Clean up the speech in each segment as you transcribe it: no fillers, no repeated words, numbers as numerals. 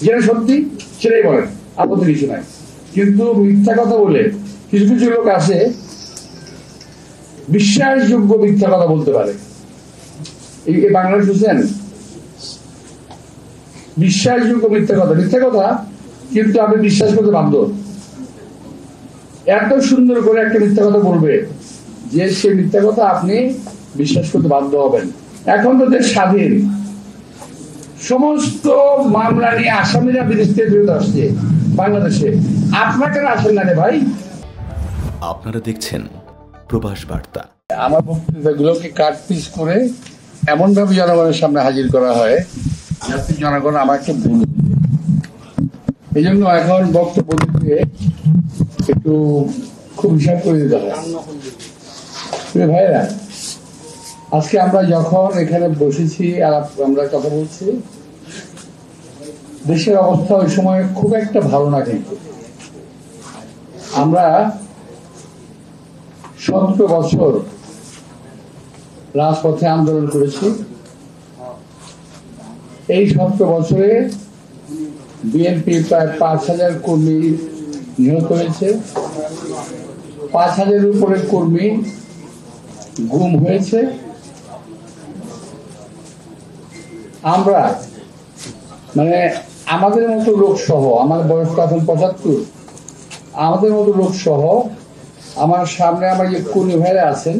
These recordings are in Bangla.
যেটা সত্যি সেটাই বলেন, আপত্তি কিছু নাই। কিন্তু মিথ্যা কথা বলে কিছু কিছু লোক আছে বিশ্বাসযোগ্য মিথ্যা কথা বলতে পারে। এই বাংলাদেশ বুঝছেন, বিশ্বাসযোগ্য মিথ্যা কথা কিন্তু আপনি বিশ্বাস করতে বাধ্য। এত সুন্দর করে একটা মিথ্যা কথা বলবে যে সে মিথ্যা কথা আপনি বিশ্বাস করতে বাধ্য হবেন। এখন তো দেশ স্বাধীন, সমস্ত মামলা নিয়ে আসামিরা বিদেশ থেকে ফেরত আসছে বাংলাদেশে, আপনারা কেন আসেন না রে ভাই? আপনারা দেখছেন প্রবাস বার্তা। আমার বক্তৃতাগুলোকে কাট পিস করে এমন ভাবে জনগণের সামনে হাজির করা হয় যাতে জনগণ আমাকে ভুল। এই জন্য এখন বক্তব্য দিতে একটু খুব হিসাব করে দিতে হয়। ভাইরা, আজকে আমরা যখন এখানে বসেছি আর আমরা কথা বলছি, দেশের অবস্থা ওই সময় খুব একটা ভালো না। কিন্তু আমরা 17 বছর রাজপথে আন্দোলন করেছি। এই 17 বছরে বিএনপি প্রায় 5,000 কর্মী নিহত হয়েছে, 5,000-এর উপরে কর্মী গুম হয়েছে। আমরা মানে আমাদের মতো লোক সহ, আমার বয়স তো এখন 75, আমাদের মতো লোক সহ আমার সামনে আমার যে কর্মী ভাইরা আছেন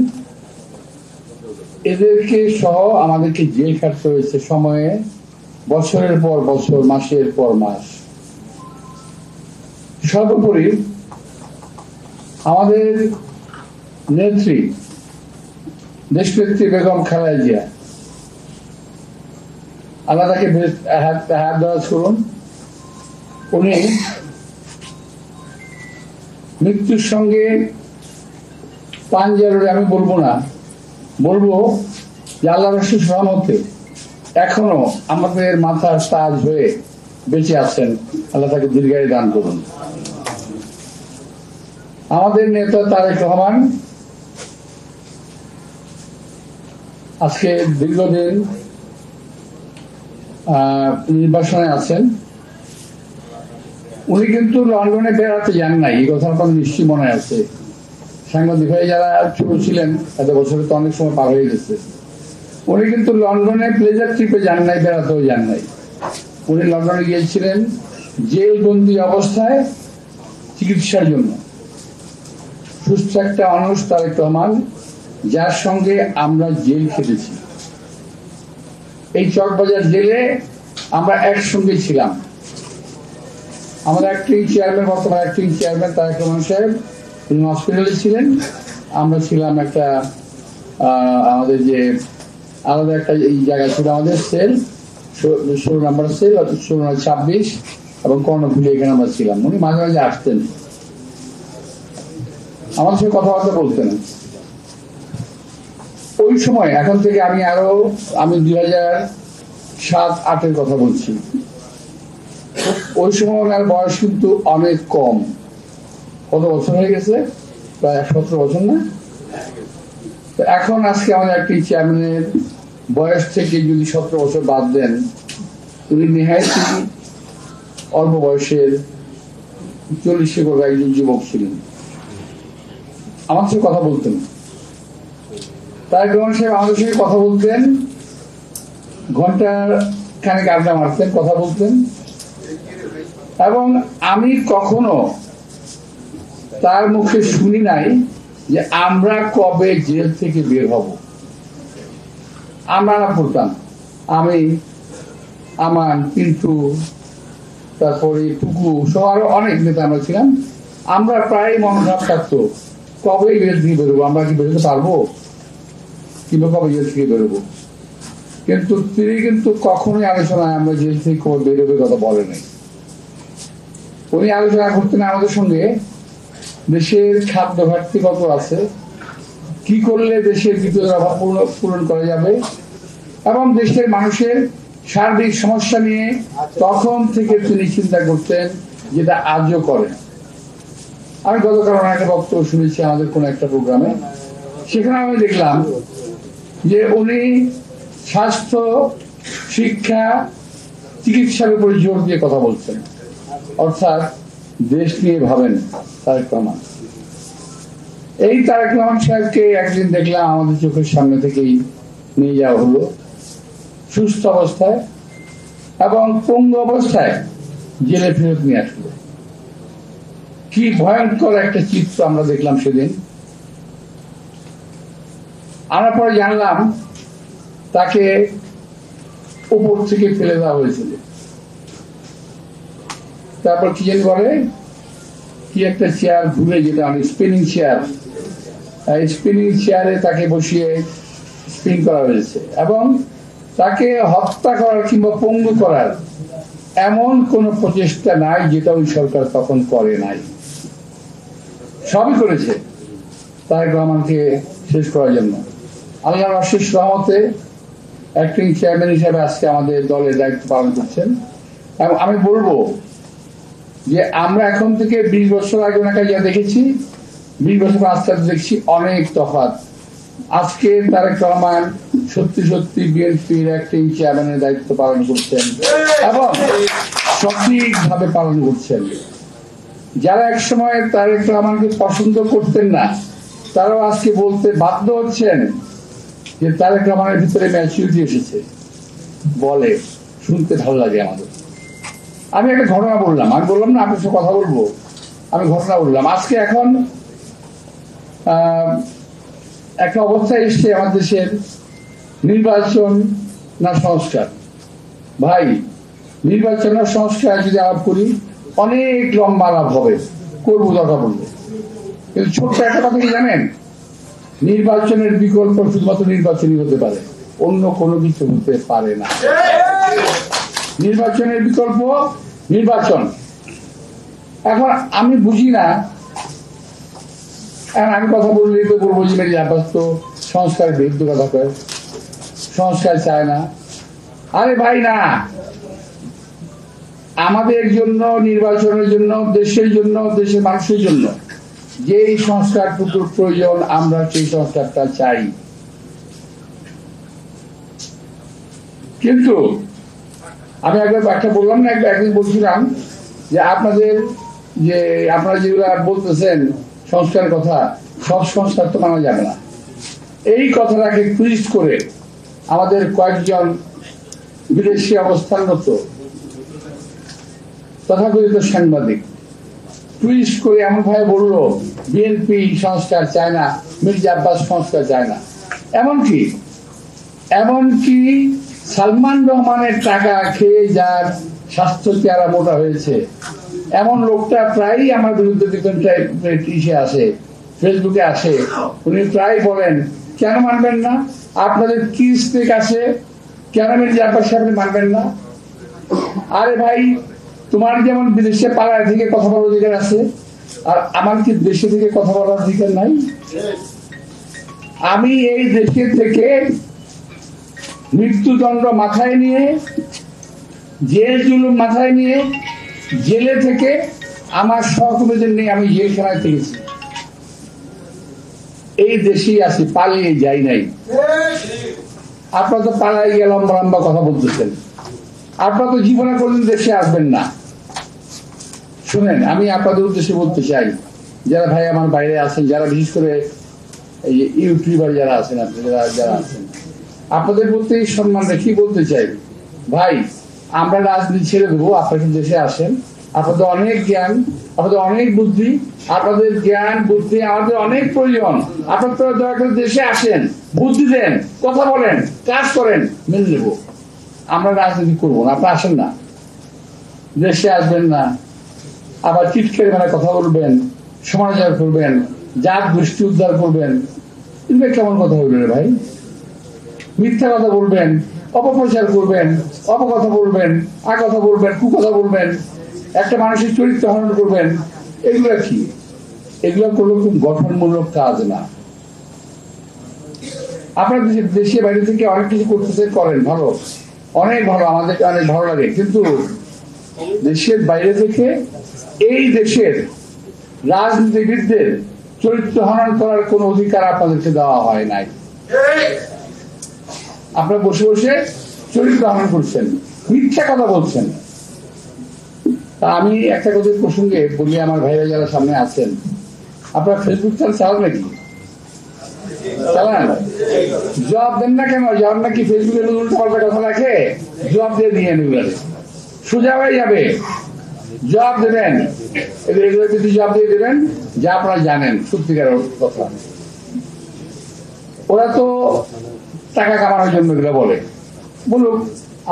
এদেরকে সহ আমাদেরকে জেল খাটতে হয়েছে সময়ে, বছরের পর বছর, মাসের পর মাস। সর্বোপরি আমাদের নেত্রী দেশনেত্রী বেগম খালেদা জিয়া, আল্লাহ তাকে হাত দরাজ করুন, উনি মৃত্যুর সঙ্গে পাঞ্জাবে, আমি বলবো না, বলবো যে আল্লাহ রসুল রহমতে এখনো আমাদের মাথার তাজ হয়ে বেঁচে আছেন। আল্লাহ তাকে দীর্ঘায়ু দান করুন। আমাদের নেতা তারেক রহমান আজকে দীর্ঘদিন নির্বাসনে আছেন। উনি কিন্তু লন্ডনে বেড়াতে যান নাই, এই কথা আপনার নিশ্চয়ই মনে আছে। সাংবাদিক ভাই যারা ছোট ছিলেন, এত বছরে তো অনেক সময় পার হয়ে গেছে। উনি কিন্তু লন্ডনে প্লেজার ট্রিপে যান নাই, বেড়াতেও যান নাই। উনি লন্ডনে গিয়েছিলেন জেলবন্দি অবস্থায় চিকিৎসার জন্য। সুস্থ একটা মানুষ তারেক রহমান, যার সঙ্গে আমরা জেল খেটেছি। এই চকবাজার জেলে আমরা একসঙ্গে ছিলাম। আমাদের অ্যাক্টিং চেয়ারম্যান, বর্তমান অ্যাক্টিং চেয়ারম্যান তারেক রহমান সাহেব, তিনি হসপিটালে ছিলেন। আমরা ছিলাম একটা আমাদের যে আলাদা একটা এই জায়গা ছিল আমাদের সেল, 16 নম্বর সেল, 26 এবং কর্ণফুলি, এখানে আমরা ছিলাম। উনি মাঝে মাঝে আসতেন, আমার সঙ্গে কথাবার্তা বলতেন। ওই সময়, এখন থেকে আমি 2007-08-এর কথা বলছি। ওই সময় ওনার বয়স কিন্তু অনেক কম। কত বছর হয়ে গেছে? প্রায় 17 বছর না? এখন আজকে আমাদের একটি চেয়ারম্যানের বয়স থেকে যদি 17 বছর বাদ দেন, উনি নেহায়েতই অল্প বয়সের 40 করে একজন যুবক ছিলেন। আমার সঙ্গে কথা বলতেন তারেক রহমান সাহেব, আমাদের সঙ্গে কথা বলতেন, ঘন্টার খানিক আড্ডা মারতেন, কথা বলতেন। এবং আমি কখনো তার মুখে শুনি নাই যে আমরা কবে জেল থেকে বের হব। আমরা না পড়তাম, আমি, আমান, পিন্টু, তারপরে টুকু সহ আরো অনেক নেতা আমরা ছিলাম। আমরা প্রায় মনোভাব থাকতো কবে জেল থেকে বেরোবো, আমরা কি বেরোতে পারবো, কিংবা কবে জেল থেকে বেরোবো। কিন্তু তিনি কিন্তু কখনোই আলোচনায় আমরা জেল থেকে কবে বেরোবে কথা বলে নাই। উনি আলোচনা করতেন আমাদের সঙ্গে দেশের খাদ্য ঘাটতি কত আছে, কি করলে দেশের বিদ্যুতের অভাব পূরণ করা যাবে, এবং দেশের মানুষের সার্বিক সমস্যা নিয়ে তখন থেকে তিনি চিন্তা করতেন, যেটা আজও করেন। আমি গতকাল একটা বক্তব্য শুনেছি আমাদের কোন একটা প্রোগ্রামে, সেখানে আমি দেখলাম যে উনি স্বাস্থ্য, শিক্ষা, চিকিৎসার উপরে জোর দিয়ে কথা বলছেন, অর্থাৎ দেশ নিয়ে ভাবেন তারেক রহমান। এই তারেক রহমান সাহেবকে একদিন দেখলাম আমাদের চোখের সামনে থেকেই নিয়ে যাওয়া হলো সুস্থ অবস্থায়, এবং পঙ্গু অবস্থায় জেলে ফেরত নিয়ে আসলো। কি ভয়ঙ্কর একটা চিত্র আমরা দেখলাম সেদিন। আমরা পরে জানলাম তাকে উপর থেকে ফেলে দেওয়া হয়েছিল। তারপর কি জানি বলে, কি একটা চেয়ার ঘুরে, যেটা অনেক স্পিনিং চেয়ার, স্পিনিং চেয়ারে তাকে বসিয়ে স্পিন করা হয়েছে, এবং তাকে হত্যা করার কিংবা পঙ্গু করার এমন কোন প্রচেষ্টা নাই যেটা ওই সরকার তখন করে নাই। সবই করেছে তারেক রহমানকে শেষ করার জন্য। আল্লাহর অশেষ রহমতে অ্যাক্টিং চেয়ারম্যান হিসেবে আজকে আমাদের দলের দায়িত্ব পালন করছেন। এবং আমি বলবো যে আমরা এখন থেকে 20 বছর আগে ওনাকে যা দেখেছি, 20 বছর আস্তে আস্তে দেখছি অনেক তফাৎ। আজকে তারেক রহমান সত্যি সত্যি বিএনপির অ্যাক্টিং চেয়ারম্যানের দায়িত্ব পালন করছেন এবং সঠিকভাবে পালন করছেন। যারা একসময় তারেক রহমানকে পছন্দ করতেন না, তারাও আজকে বলতে বাধ্য হচ্ছেন যে তারেক রহমানের ভিতরে ম্যাচুরিটি এসেছে। বলে শুনতে ভালো লাগে আমাদের। আমি একটা ঘটনা বললাম, আমি বললাম না আপনার সাথে কথা বলবো, আমি ঘটনা বললাম। আজকে এখন একটা অবস্থায় এসছে আমাদের দেশের, নির্বাচন না সংস্কার। ভাই, নির্বাচন না সংস্কার যদি আলাপ করি অনেক লম্বা আলাপ হবে, করবো দরকার পড়বে। কিন্তু ছোট্ট একটা কথা কি জানেন, নির্বাচনের বিকল্প শুধুমাত্র নির্বাচনই হতে পারে, অন্য কোনো কিছু হতে পারে না। নির্বাচনের বিকল্প নির্বাচন। এখন আমি বুঝি না, এখন আমি কথা বললেই তো বলবো যে মেরি আব্বাস তো সংস্কারের বিরুদ্ধে কথা কয়, সংস্কার চায় না। আরে ভাই না, আমাদের জন্য, নির্বাচনের জন্য, দেশের জন্য, দেশের মানুষের জন্য যেই সংস্কারটুকুর প্রয়োজন আমরা সেই সংস্কারটা চাই। কিন্তু আমি একবার একটা বললাম না, একদিন বলছিলাম যে আপনাদের যে আপনারা যেগুলো বলতেছেন সংস্কারের কথা, সব সংস্কার তো মানা যাবে না। এই কথাটাকে টুইস্ট করে আমাদের কয়েকজন বিদেশি অবস্থানরত তথাকথিত সাংবাদিক টুইস্ট করে এমন ভাবে বললো বিএনপি সংস্কার চায় না, মির্জা আব্বাস সংস্কার চায় না। এমনকি সালমান রহমানের টাকা খেয়ে যার স্বাস্থ্য চেহারা মোটা হয়েছে এমন লোকটা প্রায়ই আমার বিরুদ্ধে ইসে আসে, ফেসবুকে আসে। উনি প্রায় বলেন কেন মানবেন না, আপনাদের কি স্টেক আছে, কেন মির্জা আব্বাস সাহেব মানবেন না? আরে ভাই, তোমার যেমন বিদেশে পাড়ায় থেকে কথা বলার অধিকার আছে, আর আমার কি দেশে থেকে কথা বলার অধিকার নাই? আমি এই দেশে থেকে মৃত্যুদণ্ড মাথায় নিয়ে, জেল জুলুম মাথায় নিয়ে, জেলে থেকে আমার সহকর্মীদের নিয়ে আমি জেলখানায় থেকেছি। এই দেশেই আছি, পালিয়ে যাই নাই। আপনারা তো পালায় গিয়ে লম্বা লম্বা কথা বলতেছেন, আপনারা তো জীবনে কোনদিন দেশে আসবেন না। শুনেন, আমি আপনাদের উদ্দেশ্যে বলতে চাই, যারা ভাই আমার বাইরে আছেন, যারা বিশেষ করে এই ইউটিউবার যারা আছেন, আপনারা যারা আছেন, আপনাদের প্রতি সম্মান রেখে বলতে চাই, ভাই আমরা রাজনীতি ছেড়ে দেবো, আপনারা দেশে আসেন। আপনাদের অনেক জ্ঞান, আপনাদের অনেক বুদ্ধি, আপনাদের জ্ঞান বুদ্ধি আমাদের অনেক প্রয়োজন। আপনারা দয়া করে দেশে আসেন, বুদ্ধি দেন, কথা বলেন, কাজ করেন, মেনে নেব। আমরা রাজনীতি করবো না, আপনারা আসেন না, দেশে আসবেন না, আবার চিৎকারে মানে কথা বলবেন, সমালোচনা করবেন, জাত গোষ্ঠী উদ্ধার করবেন। কিন্তু কেমন কথা বলবেন ভাই? মিথ্যা কথা বলবেন, অপপ্রচার করবেন, অপকথা বলবেন, কথা বলবেন, কুকথা বলবেন, একটা মানুষের চরিত্র হরণ করবেন। এগুলো কি? এগুলো কোনো খুব গঠনমূলক কাজ না। আপনার দেশে বাইরে থেকে অনেক কিছু করতেছে, করেন, ভালো, অনেক ভালো, আমাদেরকে অনেক ভালো লাগে। কিন্তু দেশের বাইরে থেকে এই দেশের রাজনীতিবিদদের চরিত্র হনন করার কোন অধিকার আপনাদেরকে দেওয়া হয় নাই। আপনারা বসে বসে চরিত্র হনন করছেন। মিথ্যা কথা বলছেন। তা আমি একটা কথা প্রসঙ্গে বলি, আমার ভাইরা যারা সামনে আছেন, আপনারা ফেসবুক চালান নাকি? চালান? জবাব দেন না কেন? যার নাকি ফেসবুকে উল্টো পাল্টা কথা রাখে, জবাব দিয়ে নিয়ে নেবেন, সোজা হয়ে যাবে। জবাব দেবেন, এগুলো যদি জবাব দিয়ে দেবেন যা আপনারা জানেন সত্যিকার কথা। ওরা তো টাকা কামানোর জন্য এগুলো বলে, বলুক,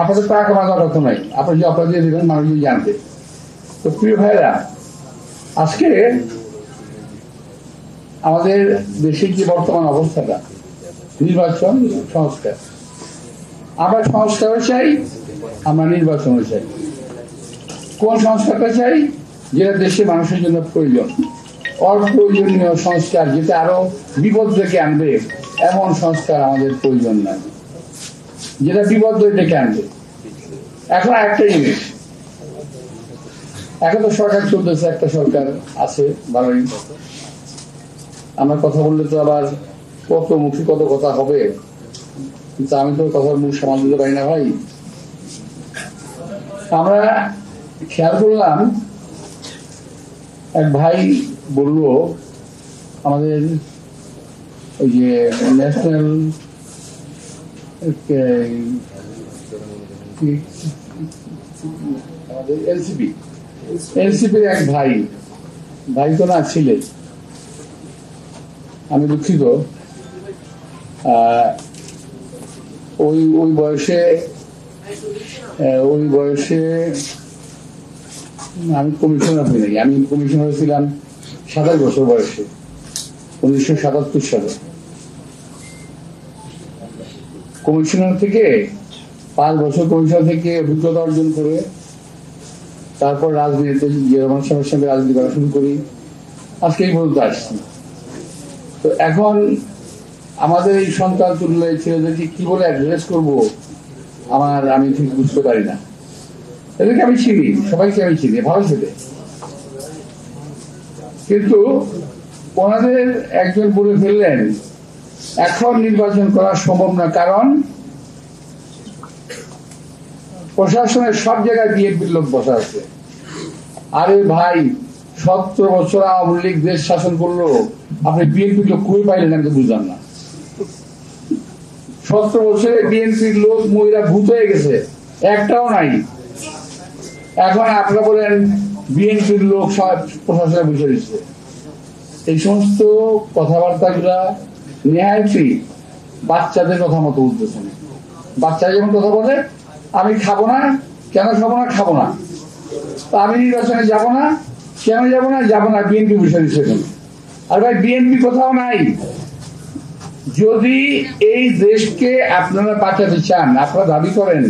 আপনাদের টাকা কামানোর কথা নাই, আপনার জবাবটা দিয়ে দেবেন, মানুষজন জানবে। তো প্রিয় ভাইরা, আজকে আমাদের দেশের যে বর্তমান অবস্থাটা, নির্বাচন সংস্কার, আমরা সংস্কারও চাই, আমরা নির্বাচনও চাই। কোন সংস্কারটা চাই? যেটা দেশে মানুষের জন্য প্রয়োজন, অপ্রয়োজনীয় সংস্কার যেটা আরো বিপদ ডেকে আনবে এমন সংস্কার আমাদের প্রয়োজন নাই, যেটা বিপদ ডেকে আনবে। এখন একটা জিনিস, এখন তো সরকার চলতেছে, একটা সরকার আছে ভালোই, আমরা কথা বললে তো আবার কত মুখী কত কথা হবে, কিন্তু আমি তো কথার মুখ সামাল দিতে পারি না ভাই। আমরা খেয়াল করলাম, এক ভাই বলল আমাদের ওই যে ন্যাশনাল আমাদের এনসিপির এক ভাই তো না ছিলেন, আমি দুঃখিত, ওই বয়সে আমি কমিশনার হই নাই, আমি কমিশনার ছিলাম 27 বছর বয়সে, 1977 সালে। কমিশনার থেকে 5 বছর কমিশনার থেকে অভিজ্ঞতা অর্জন করে তারপর রাজনীতিতে রহমান সাহেবের সঙ্গে রাজনীতি করা শুরু করি, আজকে এই পর্যন্ত আসছি। তো এখন আমাদের এই সন্তান তুললে ছেলেদেরকে কি বলে অ্যাড্রেস করবো আমি ঠিক বুঝতে পারি না। এদেরকে আমি চিনি, সবাইকে আমি চিনি, ভালো ছেলে, কিন্তু ওনাদের একজন বলে ফেললেন এখন নির্বাচন করা সম্ভব না, কারণ প্রশাসনের সব জায়গায় বিএনপির লোক বসা আছে। আরে ভাই, 17 বছর আওয়ামী লীগ দেশ শাসন করলো, আপনি বিএনপির লোক কই পাইলেন? আমি তো বুঝলাম না। 17 বছরে বিএনপির লোক মহিলা ভূত হয়ে গেছে, একটাও নাই। এখন আপনারা বলেন বিএনপির লোক সব প্রশাসনে বসে দিচ্ছে। এই সমস্ত কথাবার্তা গুলা নেহায়তই বাচ্চাদের কথা মতো উঠতেছে। বাচ্চা যেমন কথা বলে, আমি খাবো না, কেন খাবো না, আমি নির্বাচনে যাবো না, কেন যাবো না, বিএনপি বসে দিচ্ছে। আর ভাই, বিএনপি কোথাও নাই। যদি এই দেশকে আপনারা বাঁচাতে চান, আপনারা দাবি করেন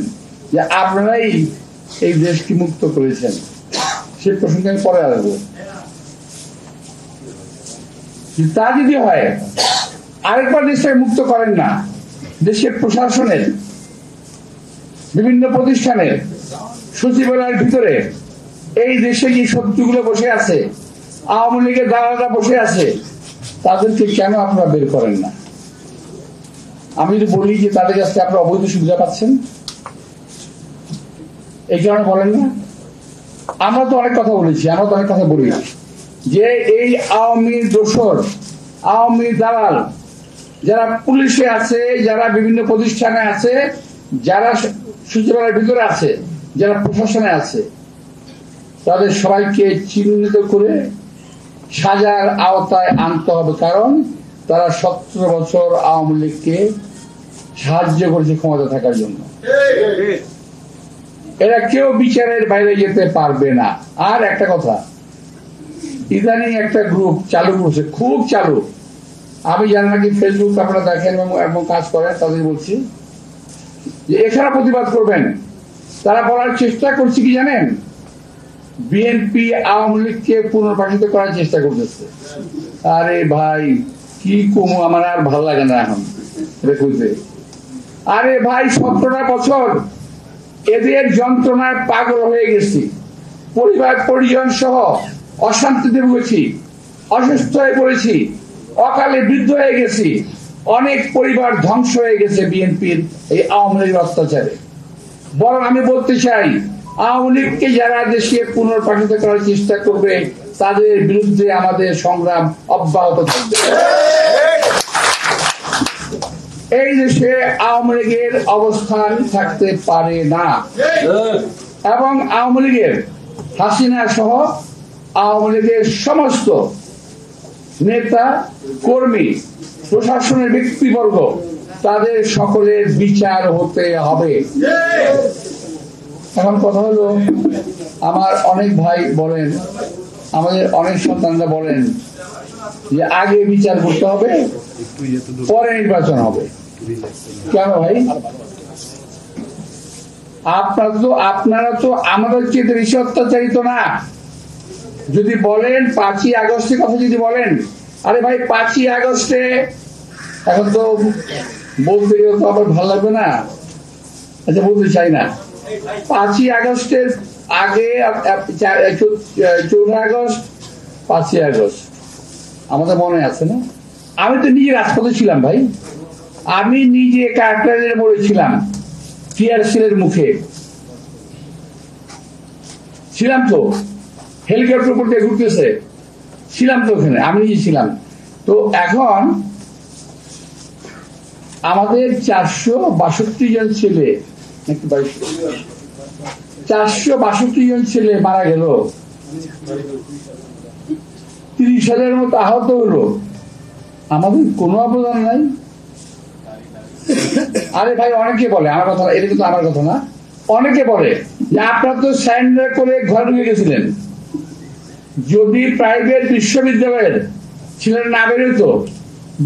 যে আপনারাই এই দেশকে মুক্ত করেছেন, সে প্রসঙ্গে আমি পরে আসবো। তা যদি হয়, আরেকবার দেশটাকে মুক্ত করেন না। দেশের প্রশাসনের বিভিন্ন প্রতিষ্ঠানের সচিবালয়ের ভিতরে এই দেশে যে শত্রুগুলো বসে আছে, আওয়ামী লীগের দালালরা বসে আছে, তাদেরকে কেন আপনারা বের করেন না? আমি যদি বলি যে তাদের কাছে আপনারা অবৈধ সুবিধা পাচ্ছেন, এই কারণে বলেন না? আমরা তো অনেক কথা বলেছি, আমরা তো অনেক কথা বলি যে এই আওয়ামী দোসর, আওয়ামী দালাল যারা পুলিশে আছে, যারা বিভিন্ন প্রতিষ্ঠানে আছে, যারা সচিবালয়ের ভিতরে আছে, যারা প্রশাসনে আছে, তাদের সবাইকে চিহ্নিত করে সাজার আওতায় আনতে হবে। কারণ তারা 17 বছর আওয়ামী লীগকে সাহায্য করেছে ক্ষমতা থাকার জন্য। এরা কেউ বিচারের বাইরে যেতে পারবে না। আর একটা কথা, ইদানিং একটা গ্রুপ চালু করছে, খুব চালু, আমি জানি নাকি ফেসবুক আপনারা দেখেন এবং কাজ করেন, তাদের বলছি যে এখানে প্রতিবাদ করবেন। তারা বলার চেষ্টা করছে কি জানেন? বিএনপি আওয়ামী লীগকে পুনর্বাসিত করার চেষ্টা করতেছে। আরে ভাই, কি কমু, আমার আর ভালো লাগে না এখন খুঁজতে। আরে ভাই, 17টা বছর এদের যন্ত্রণায় পাগল হয়ে গেছি, পরিবার পরিজন সহ অশান্তিতে ভুগেছি, অসুস্থ হয়ে পড়েছি, অকালে বৃদ্ধ হয়ে গেছি, অনেক পরিবার ধ্বংস হয়ে গেছে বিএনপির এই আওয়ামী লীগের অত্যাচারে। বরং আমি বলতে চাই, আওয়ামী লীগকে যারা দেশে পুনর্বাসিত করার চেষ্টা করবে তাদের বিরুদ্ধে আমাদের সংগ্রাম অব্যাহত থাকবে। এই দেশে আওয়ামী লীগের অবস্থান থাকতে পারে না, এবং আওয়ামী লীগের হাসিনা সহ আওয়ামী লীগের সমস্ত নেতা কর্মী প্রশাসনের ব্যক্তিবর্গ তাদের সকলের বিচার হতে হবে। এখন কথা হলো, আমার অনেক ভাই বলেন, আমাদের অনেক সন্তানরা বলেন যে আগে বিচার করতে হবে পরে নির্বাচন হবে। কেন ভাই? আপনারা তো আমাদের চেয়ে বেশি অত্যাচারিত না। যদি বলেন 5ই আগস্টের কথা যদি বলেন, আরে ভাই 5ই আগস্টে এখন তো বলতে গেলে তো আবার ভালো লাগবে না, আচ্ছা বলতে চাই না। 5ই আগস্টের আগে 14 আগস্ট 5ই আগস্ট আমাদের মনে আছে না? আমি তো নিজে রাজপথে ছিলাম ভাই, আমি নিজে কাকরাইলের মোড়ে ছিলাম, টিআরসির মুখে ছিলাম, তো হেলিকপ্টার উপর দিয়ে ঘুরতেছে ছিলাম, তো ওখানে আমি নিজে ছিলাম। তো এখন আমাদের 462 জন ছেলে, 462 জন ছেলে মারা গেল, 30,000 মতো আহত হলো, আমাদের কোনো অবদান নাই। আরে ভাই অনেকে বলে, আমার কথা এটা কিন্তু আমার কথা না, অনেকে বলে যে আপনারা তো সারেন্ডার করে ঘরে ঢুকে গেছিলেন। যদি প্রাইভেট বিশ্ববিদ্যালয়ের ছেলেরা না বেরোতো,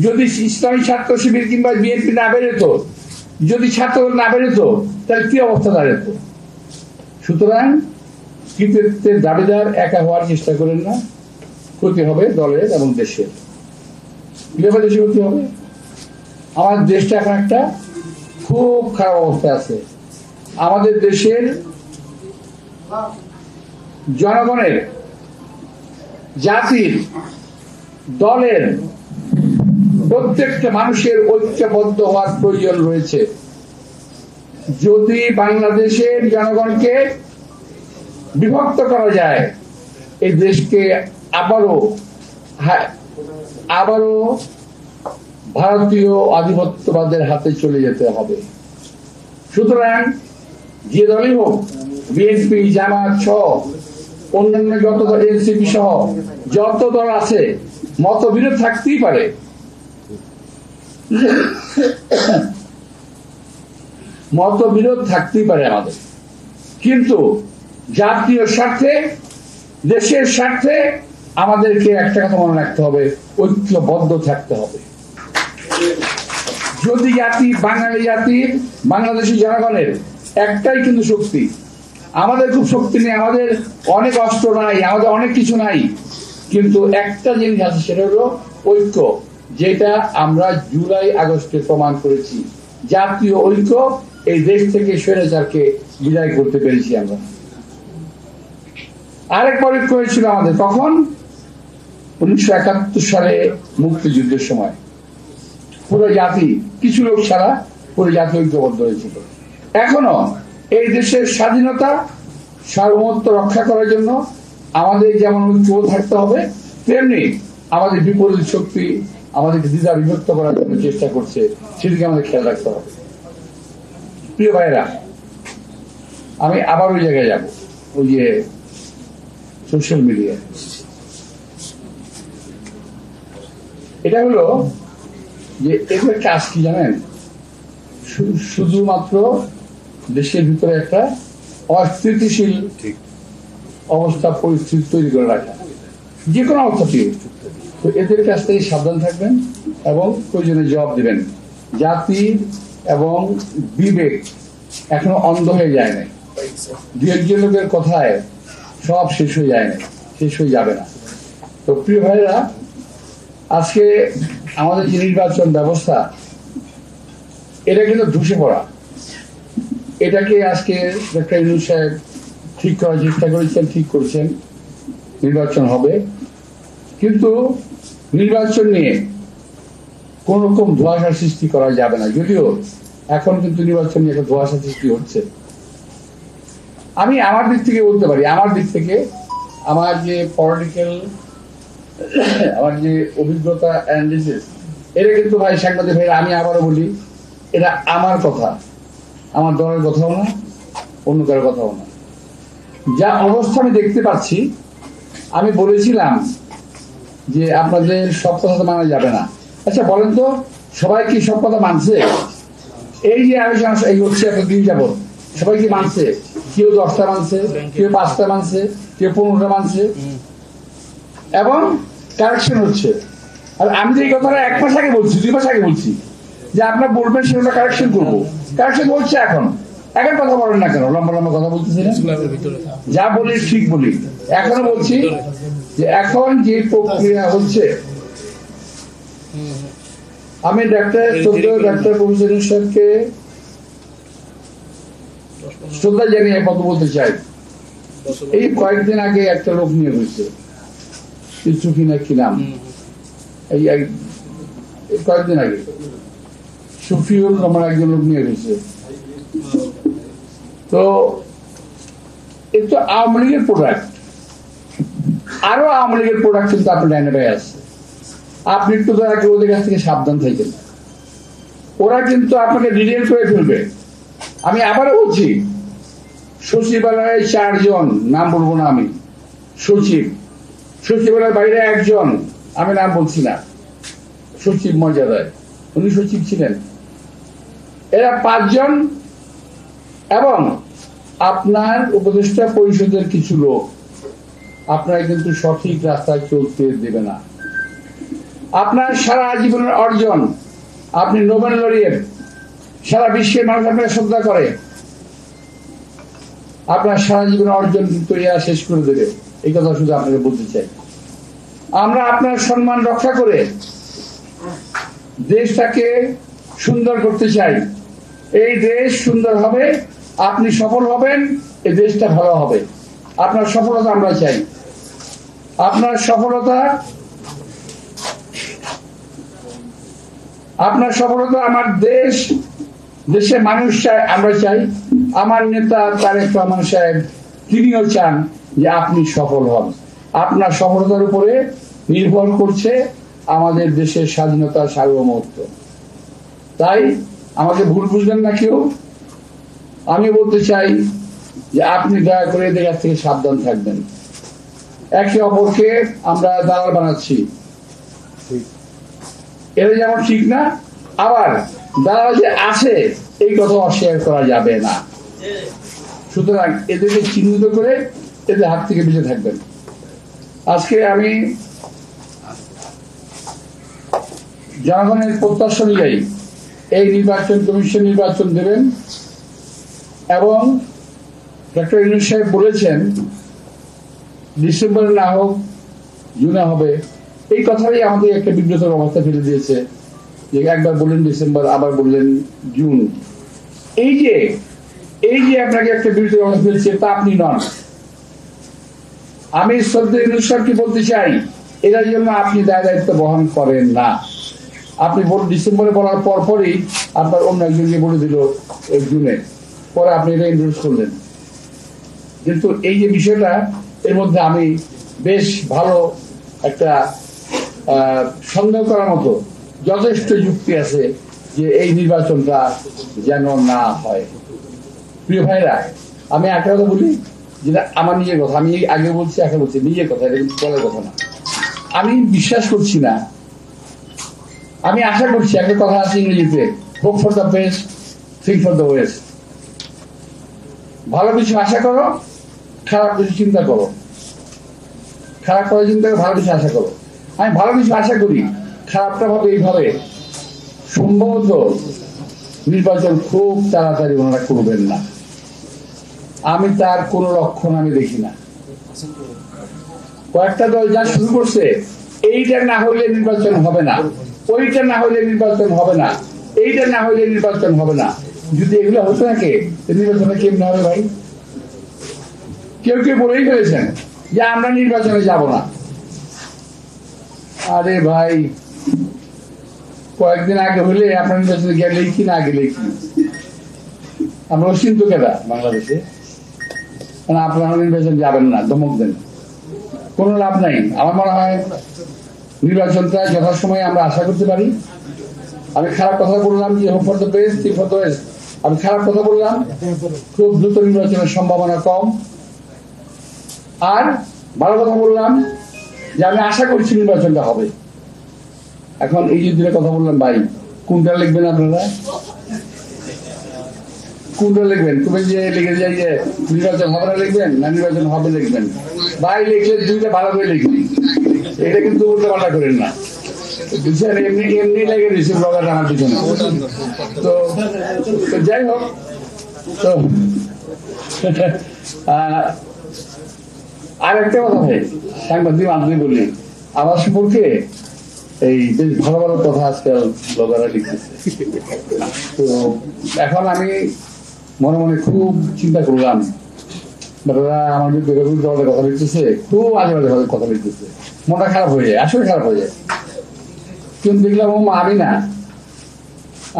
যদি ইসলামী ছাত্র শিবির কিংবা বিএনপি না বেরোতো, যদি ছাত্র না বেরোতো, তাহলে কি অবস্থা দাঁড়াতো? সুতরাং কৃতিত্বের দাবিদার একা হওয়ার চেষ্টা করেন না, ক্ষতি হবে দলের এবং দেশের। কিভাবে দেশে ক্ষতি হবে? আমাদের দেশটা এখন একটা খুব খারাপ অবস্থায় আছে। আমাদের দেশের জনগণের, জাতির, দলের প্রত্যেকটা মানুষের ঐক্যবদ্ধ হওয়ার প্রয়োজন রয়েছে। যদি বাংলাদেশের জনগণকে বিভক্ত করা যায়, এই দেশকে আবারও ভারতীয় আধিপত্যবাদের হাতে চলে যেতে হবে। সুতরাং যে দলই হোক, বিএনপি, জামাত সহ অন্যান্য যত দল, এনসিপি সহ যত দল আছে, মতবিরোধ থাকতেই পারে, মতবিরোধ থাকতেই পারে আমাদের, কিন্তু জাতীয় স্বার্থে, দেশের স্বার্থে আমাদেরকে একটা কথা মনে রাখতে হবে, ঐক্যবদ্ধ থাকতে হবে। যদি জাতি, বাঙালি জাতির, বাংলাদেশী জনগণের একটাই কিন্তু শক্তি, আমাদের খুব শক্তি নেই, আমাদের অনেক অস্ত্র নাই, আমাদের অনেক কিছু নাই, কিন্তু একটা জিনিস আছে, সেটা হলো ঐক্য, যেটা আমরা জুলাই আগস্টে প্রমাণ করেছি। জাতীয় ঐক্য, এই দেশ থেকে স্বৈরাচারকে বিদায় করতে পেরেছি আমরা। আরেকবার ঐক্য হয়েছিল আমাদের তখন 1971 সালে মুক্তিযুদ্ধের সময়, পুরো জাতি, কিছু লোক ছাড়া পুরো জাতি ঐক্যবদ্ধ হয়েছিল। এখনো এই দেশের স্বাধীনতা, সার্বভৌমত্ব রক্ষা করার জন্য আমাদের যেমন ঐক্য থাকতে হবে, তেমনি আমাদের বিপরীত শক্তি আমাদেরকে দ্বিধা বিভক্ত করার জন্য চেষ্টা করছে, সেদিকে আমাদের খেয়াল রাখতে হবে। প্রিয় ভাইরা, আমি আবার ওই জায়গায় যাব, ওই যে সোশ্যাল মিডিয়া। এটা হলো যে এগুলো কাজ কি জানেন, শুধুমাত্র দেশের ভিতরে একটা অস্থিতিশীল অবস্থা, পরিস্থিতি তৈরি করে রাখা, যে কোনো অবস্থাতেই। তো এদের কাছ থেকে সাবধান থাকবেন এবং প্রয়োজনে জবাব দিবেন। জাতি এবং বিবেক এখনো অন্ধ হয়ে যায় না, দু একজন লোকের কথায় সব শেষ হয়ে যায় না, শেষ হয়ে যাবে না। তো প্রিয় ভাইরা, আজকে আমাদের যে নির্বাচন ব্যবস্থা, এটা কিন্তু ধসে পড়া। এটাকে আজকে ডক্টর ইউনূস সাহেব ঠিক করার চেষ্টা করেছেন, ঠিক করছেন, নির্বাচন হবে। কিন্তু নির্বাচন নিয়ে কোন রকম ধোঁয়াশা সৃষ্টি করা যাবে না, যদিও এখন কিন্তু নির্বাচন নিয়ে একটা ধোঁয়াশা সৃষ্টি হচ্ছে। আমি আমার দিক থেকে বলতে পারি, আমার দিক থেকে আমার যে পলিটিক্যাল আমার যে অভিজ্ঞতা অ্যানালিসিস, এটা কিন্তু ভাই সাংবাদিক ভাই, আমি আবারও বলি, এটা আমার কথা, আমার দলের কথাও না, অন্য কারোর কথাও না। যা অবস্থা আমি দেখতে পাচ্ছি, আমি বলেছিলাম যে আপনাদের সব কথা তো মানা যাবে না। আচ্ছা বলেন তো, সবাই কি সব কথা মানছে? এই যে আলোচনা এই হচ্ছে এতদিন যাবত, সবাই কি মানছে? কেউ 10টা মানছে, কেউ 5টা মানছে, কেউ 15টা মানছে, এবং কারেকশন হচ্ছে। আর আমি যে এই কথাটা 1 মাস আগে বলছি, 2 মাস আগে বলছি যে আপনার বলবেন সেটা কারেকশন করবো, কারেকশন বলছে এখন কথা বলেন না কেন? লম্বা লম্বা কথা বলতেছি না, যা বলি ঠিক বলি। এখনো বলছি যে এখন যে প্রক্রিয়া হচ্ছে, আমি ডাক্তার প্রফেসর সাহেবকে শ্রদ্ধা জানিয়ে কথা বলতে চাই। এই কয়েকদিন আগে একটা লোক নিয়ে হয়েছে, কিনা কি নাম, এই কয়েকদিন আগে সুফিউল আমার একজন লোক নিয়ে হয়েছে। তো এই তো আওয়ামী লীগের প্রোডাক্ট, আরো আওয়ামী লীগের প্রোডাক্ট কিন্তু আপনার ডাইনে ভাই আছে। আপনি একটু দয়া করে ওদের কাছ থেকে সাবধান থাকেন, ওরা কিন্তু আপনাকে ডিটেল করে ফেলবে। আমি আবারও বলছি, সচিবালয়ে 4 জন, নাম বলবো না আমি, সচিবালয়ের বাইরে 1 জন, আমি নাম বলছি না, সচিব মর্যাদায়, উনি সচিব ছিলেন। এরা 5 জন, এবং আপনার উপদেষ্টা পরিষদের কিছু লোক আপনারা কিন্তু সঠিক রাস্তায় চলতে দেবে না। আপনার সারা জীবনের অর্জন, আপনি নোবেল লরিয়েট, সারা বিশ্বের মানুষ আপনাকে শ্রদ্ধা করে, আপনার সারা জীবনের অর্জন কিন্তু এরা শেষ করে দেবে। এই কথা শুধু আপনাকে বলতে চাই। আমরা আপনার সম্মান রক্ষা করে দেশটাকে সুন্দর করতে চাই। এই দেশ সুন্দর হবে, আপনি সফল হবেন, এই দেশটা ভালো হবে। আপনার সফলতা আমরা চাই, আপনার সফলতা আমার দেশের মানুষ চায়, আমরা চাই। আমার নেতা তারেক রহমান সাহেব, তিনিও চান যে আপনি সফল হন। আপনার সফলতার উপরে নির্ভর করছে আমাদের দেশের স্বাধীনতা, সার্বভৌমত্ব। তাই আমাকে ভুল বুঝবেন না কেউ। আমি বলতে চাই যে আপনি দয়া করে এদের কাছ থেকে সাবধান থাকবেন। একে অপরকে আমরা দালাল বানাচ্ছি, এটা যেমন ঠিক না, আবার দালাল যে আছে এই কথা অস্বীকার করা যাবে না। সুতরাং এদেরকে চিহ্নিত করে এদের হাত থেকে বেঁচে থাকবেন। আজকে আমি জনগণের প্রত্যাশা অনুযায়ী এই নির্বাচন কমিশন নির্বাচন দেবেন, এবং ডক্টর ইউনূস সাহেব বলেছেন ডিসেম্বরে না হোক জুনে হবে। এই কথাই আমাদের একটা বিব্রতর অবস্থা ফেলে দিয়েছে, যে একবার বললেন ডিসেম্বর, আবার বললেন জুন। এই যে আপনাকে একটা বিব্রতর অবস্থা ফেলছে, তা আপনি নন। আমি শ্রদ্ধেয় ইউনূস সাহেবকে বলতে চাই, এটার জন্য আপনি দায়িত্ব বহন করেন না। আপনি ডিসেম্বরে বলার পরই আপনার অন্য একজনকে বলে দিল জুনে, পরে আপনি এটা ইন্ট্রোডিউস করলেন। কিন্তু এই যে বিষয়টা, এর মধ্যে আমি বেশ ভালো একটা সন্দেহ করার মতো যথেষ্ট যুক্তি আছে যে এই নির্বাচনটা যেন না হয়। প্রিয় ভাইরা, আমি একটা কথা বলি, যেটা আমার নিজের কথা, আমি আগে বলছি, এখন বলছি, নিজের কথা, এটা কিন্তু বলার কথা না। আমি বিশ্বাস করছি না, আমি আশা করছি, একটা কথা আছে ইংরেজিতে, hope for the best, think for the West. ভালো কিছু আশা করো, খারাপ কিছু চিন্তা করো, খারাপ করার চিন্তা করো, ভালো কিছু আশা করো। আমি ভালো কিছু আশা করি, খারাপটা ভাবে এইভাবে সম্ভবত নির্বাচন খুব তাড়াতাড়ি ওনারা করবেন না। আমি তার কোন লক্ষণ আমি দেখি না। কয়েকটা দল যা শুরু করছে, এইটা না হলে নির্বাচন হবে না, ওইটা না হলে নির্বাচন হবে না, এইটা না হলে নির্বাচন হবে না। যদি এগুলো হতে থাকে, নির্বাচনে কেমন হবে ভাই? কেউ কেউ বলেই ফেলেছেন যে আমরা নির্বাচনে যাব না। আরে ভাই, কয়েকদিন আগে হলে আপনার নির্বাচনে গেলেই কি না গেলেই কি? আমরা অসীম তো কেনা বাংলাদেশে, মানে আপনারা নির্বাচন যাবেন না, ধমক দেন, কোনো লাভ নাই। আমার মনে হয় নির্বাচনটা যথাসময়ে আমরা আশা করতে পারি। আমি খারাপ কথা বললাম যে hope for the best, think for the best, আমি খারাপ কথা বললাম, খুব দ্রুত নির্বাচনের সম্ভাবনা কম। আর ভালো কথা বললাম যে আমি আশা করছি নির্বাচনটা হবে। এখন এই যে দুটো কথা বললাম ভাই, কোনটা লিখবেন আপনারা? কোনটা লিখবেন? তুমি যে লিখে যাই যে নির্বাচন হবে না লিখবেন, না নির্বাচন হবে লিখবেন? ভাই লিখলে দুইটা ভালো করে লিখবেন, এটা কিন্তু উল্টো পাল্টা করেন না। এমনি এমনি লেগে দিয়েছে ব্লগার আমার পিছনে। তো যাই হোক, তো আর একটা কথা ভাই, সাংবাদিক আপনি বললেন আমার সম্পর্কে এই বেশ ভালো ভালো কথা আজকাল ব্লগাররা লিখতেছে। তো এখন আমি মনে মনে খুব চিন্তা করলাম, ওরা আমার বিরুদ্ধে কথা লিখতেছে, খুব আজে বাজে কথা লিখতেছে, মনটা খারাপ হয়ে যায়, আসলে খারাপ হয়ে যায়। কিন্তু দেখলাম ও আমি না,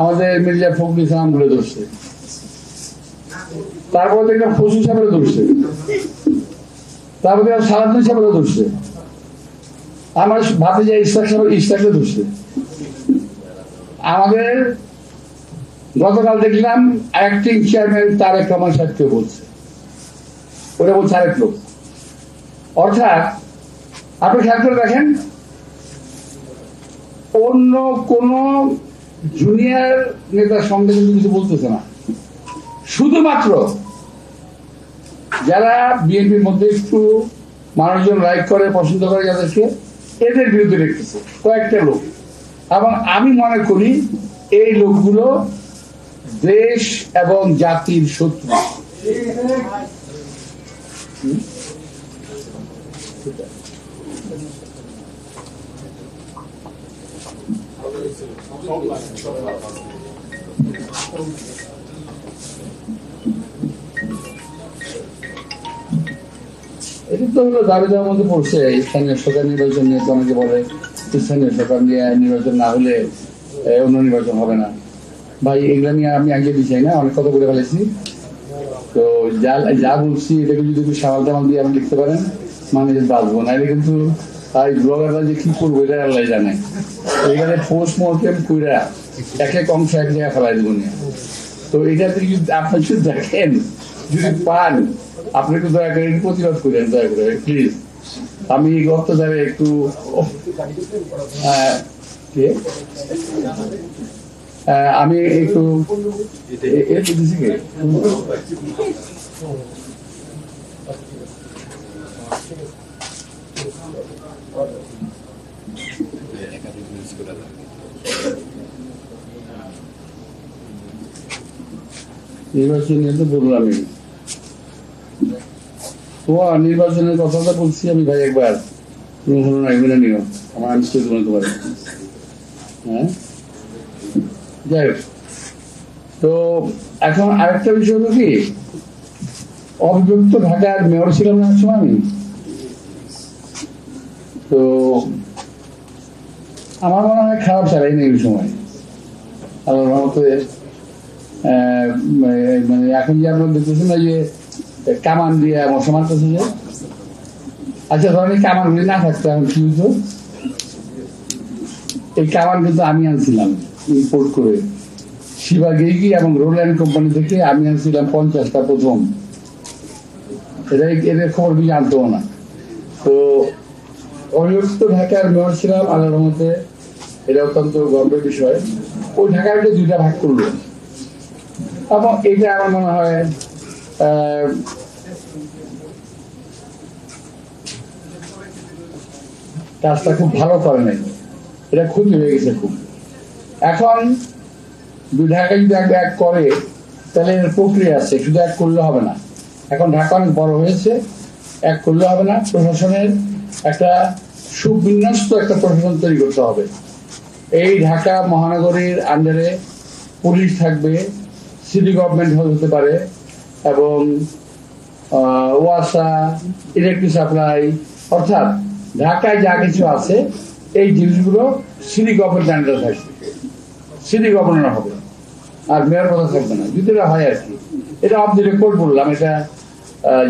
আমাদের মির্জা ফখরুল ইসলাম বলে ধরছে, তারপরে দেখলাম ফসুল সাহেবের ধরছে, তারপরে দেখলাম সালাউদ্দিন সাহেবের ধরছে, আমার ভাতে যায় ইস্তাককে ধরছে। আমাদের গতকাল দেখলাম অ্যাক্টিং চেয়ারম্যান তারেক রহমান সাহেবকে বলছে, ওটা বলছে আরেক লোক। অর্থাৎ আপনি খেয়াল করে দেখেন, অন্য কোন জুনিয়র নেতার সঙ্গে কিন্তু কিছু বলতেছে না, শুধুমাত্র যারা বিএনপির মধ্যে একটু মানুষজন লাইক করে, পছন্দ করে যাদেরকে, এদের বিরুদ্ধে লিখতেছে কয়েকটা লোক। এবং আমি মনে করি এই লোকগুলো দেশ এবং জাতির শত্রু। এটা তো হলো দাবি দেওয়ার মধ্যে পড়ছে। স্থানীয় সরকার নির্বাচন নিয়ে তো অনেকে বলে স্থানীয় সরকার নিয়ে নির্বাচন না হলে অন্য নির্বাচন হবে না। ভাই এগুলা নিয়ে আমি আগে দিচ্ছি না, অনেক কথা বলে ফেলেছি। তো যা বলছি এটাকে যদি একটু সামাল টামাল দিয়ে আপনি লিখতে পারেন, মানে বাঁচবো না। এটা কিন্তু তাই ব্লগাররা যে কি করবো এটা আল্লাহ জানে। এখানে পোস্ট মর্টেম কইরা এক এক অংশ এক জায়গায় ফেলাই দেবো নিয়ে। তো এটাতে যদি আপনি যদি দেখেন, যদি পান, আপনি একটু দয়া করে প্রতিবাদ করেন, দয়া করে প্লিজ। আমি এই অত্যাচারে একটু আমি একটু নির্বাচন নিয়ে তো বললামই। নির্বাচনের কথাটা বলছি আমি ভাই, একবার তুমি হলো না এগুলো নিও, আমার আমি বলতে পারি। হ্যাঁ, যাই হোক। তো এখন আরেকটা বিষয় হলো কি, অবিভক্ত ঢাকার মেয়র ছিলাম না সময় আমি। তো আমার মনে হয় খারাপ চালাইনি ওই সময় আল্লাহর রহমতে। মানে এখন যে আপনার দেখতেছেন না যে কামান দিয়ে মশা মারতেছে যে, আচ্ছা ধরেন এই কামান গুলি না থাকতো এখন কি হতো? এই কামান কিন্তু আমি আনছিলাম ইম্পোর্ট করে শিবা গেইগি এবং রোল্যান্ড কোম্পানি থেকে, আমি আনছিলাম 50টা প্রথম। এদের খবর কিছু জানতো না। তো অবিভক্ত ঢাকার মেয়র ছিলাম আল্লাহর রহমতে, এটা অত্যন্ত গর্বের বিষয়। ওই ঢাকাকে দুইটা ভাগ করলো এবং এটা আমার মনে হয় কাজটা খুব ভালো করে নাই, এটা ক্ষতি হয়ে গেছে খুব। এখন দুই ঢাকা যদি এক করে তাহলে এর প্রক্রিয়া আছে, শুধু এক করলে হবে না। এখন ঢাকা অনেক বড় হয়েছে, এক করলে হবে না। প্রশাসনের একটা সুবিন্যস্ত একটা প্রশাসন তৈরি করতে হবে। এই ঢাকা মহানগরীর আন্ডারে পুলিশ থাকবে, সিটি গভর্নমেন্ট হতে পারে, এবং ওয়াসা, ইলেকট্রিক সাপ্লাই, অর্থাৎ ঢাকায় যা কিছু আছে এই জিনিসগুলো সিটি গভর্নমেন্ট আন্ডারে থাকবে, সিটি গভর্নর হবে, আর মেয়র কথা থাকবে না, যদি এটা হয় আর কি। এটা অফ দি রেকর্ড বললাম, এটা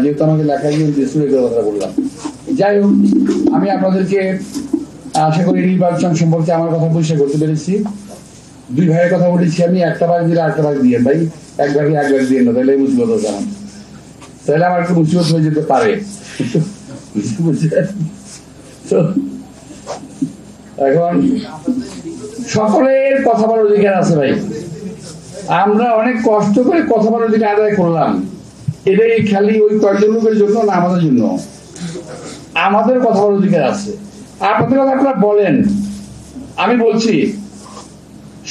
যেহেতু আমাকে লেখায় দিয়েছিল কথা বললাম। যাই হোক, আমি আপনাদেরকে আশা করি নির্বাচন সম্পর্কে আমার কথা পরিষ্কার করতে পেরেছি। দুই ভাইয়ের কথা বলেছি আমি, একটা ভাগ দিলে আরেকটা ভাগ দিয়ে ভাই, এক ভাগে দিয়ে না, তাহলে মুসিবত হচ্ছে আমার, তাহলে আমার একটু মুসিবত হয়ে যেতে পারে। তো এখন সকলের কথা বলার অধিকার আছে ভাই। আমরা অনেক কষ্ট করে কথা বলার অধিকার আদায় করলাম, এটাই খালি ওই কয়েকজন লোকের জন্য না, আমাদের জন্য। আমাদের কথা বলার অধিকার আছে। আপনাদের কথা আপনারা বলেন, আমি বলছি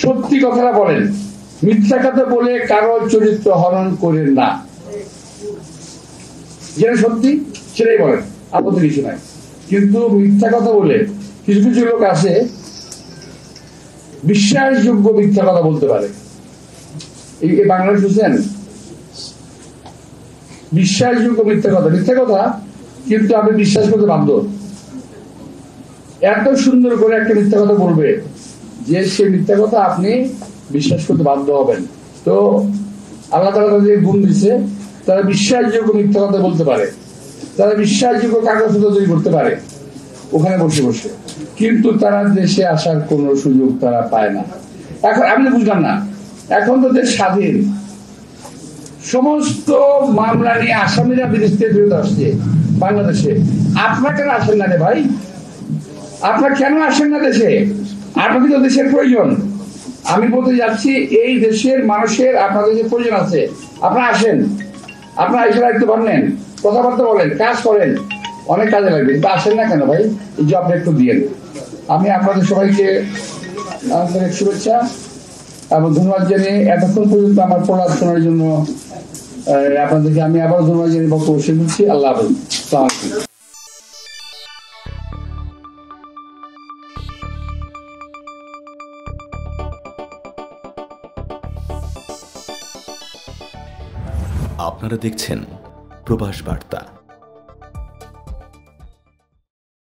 সত্যি কথাটা বলেন, মিথ্যা কথা বলে কারো চরিত্র হরণ করেন না। যেটা সত্যি সেটাই বলেন, আপত্তি কিছু নাই। কিন্তু মিথ্যা কথা বলে কিছু কিছু লোক আছে বিশ্বাসযোগ্য মিথ্যা কথা বলতে পারে। এই বাংলাদেশ বুঝছেন, বিশ্বাসযোগ্য মিথ্যা কথা কিন্তু আপনি বিশ্বাস করতে বাধ্য। এত সুন্দর করে একটা মিথ্যা কথা বলবে যে সে মিথ্যা কথা আপনি বিশ্বাস করতে বাধ্য হবেন। তো আল্লাহ তাআলা তাদের গুণ দিচ্ছে, তারা বিশ্বাসযোগ্য মিথ্যা কথা বলতে পারে, তারা বিশ্বাসযোগ্য কাগজপত্র তৈরি করতে পারে ওখানে বসে বসে, কিন্তু তারা দেশে আসার কোন সুযোগ তারা পায় না। এখন আমি বুঝলাম না, এখন তো দেশ স্বাধীন, সমস্ত মামলা নিয়ে আসামিরা বিদেশ থেকে ফেরত আসছে বাংলাদেশে, আপনারা কেন আসেন না রে ভাই? আপনারা কেন আসেন না দেশে? আপনাদের তো দেশের প্রয়োজন। আমি বলতে যাচ্ছি এই দেশের মানুষের আপনাদের যে প্রয়োজন আছে, আপনারা আসেন, আপনারা এসে দায়িত্ব নেন, কথাবার্তা বলেন, কাজ করেন, অনেক কাজে লাগবে। কিন্তু আসেন না কেন ভাই? এই যে আপনি একটু দিয়েন। আমি আপনাদের সবাইকে আন্তরিক শুভেচ্ছা এবং ধন্যবাদ জানিয়ে এতক্ষণ পর্যন্ত আমার প্রলাপ শোনার জন্য আপনাদেরকে আমি আবার ধন্যবাদ জানিয়ে বক্তব্য শেষ করছি। আল্লাহ হাফেজ। আসসালামু আলাইকুম। আপনারা দেখছেন প্রবাস বার্তা।